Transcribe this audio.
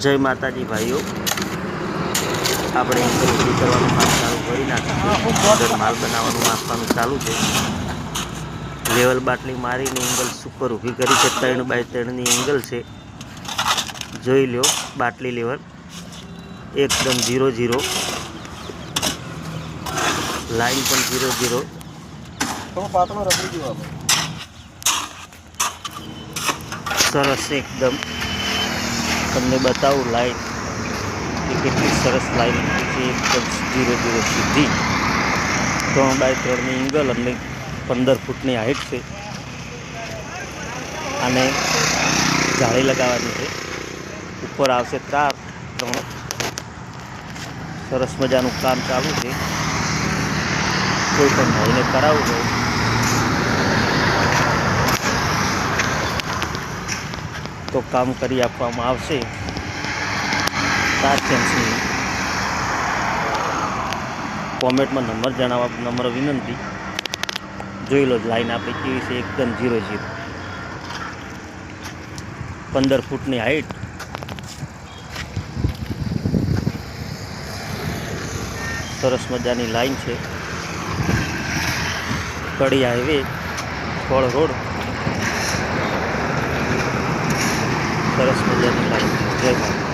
જય માતાજી ભાઈઓ, આપણે એંગલ ઊભી કરવાનું કામ ચાલુ કરી નાખ્યું છે। અંદર માલ બનાવવાનું નાખવાનું ચાલુ છે। લેવલ બાટલી મારીને એંગલ સુપર ઊભી કરી છે। 3x3ની એંગલ છે, જોઈ લો। બાટલી લેવલ એકદમ 0-0, લાઈન પણ 0-0। સરસ એકદમ તમને બતાવું લાઈન કે કેટલી સરસ લાઈન છે। એકદમ 0-0 સીધી 3x3ની એંગલ અને 15 ફૂટની હાઈટ છે। અને જાળી લગાવવાની છે, ઉપર આવશે તાર 3। સરસ મજાનું કામ ચાલુ છે। કોઈ પણ ભાઈને કરાવવું હોય તો કામ કરી આપવામાં આવશે। તાર ફેન્સિંગ કોમેન્ટમાં નંબર જણાવવા નમ્ર વિનંતી। જોઈ લો લાઈન આપણી કેવી છે, એકદમ 0-0 15 ફૂટની હાઈટ। સરસ મજાની લાઈન છે। કડી હાઈવે ફળ રોડ, સરસ મજાની લાઈન। જય માતા।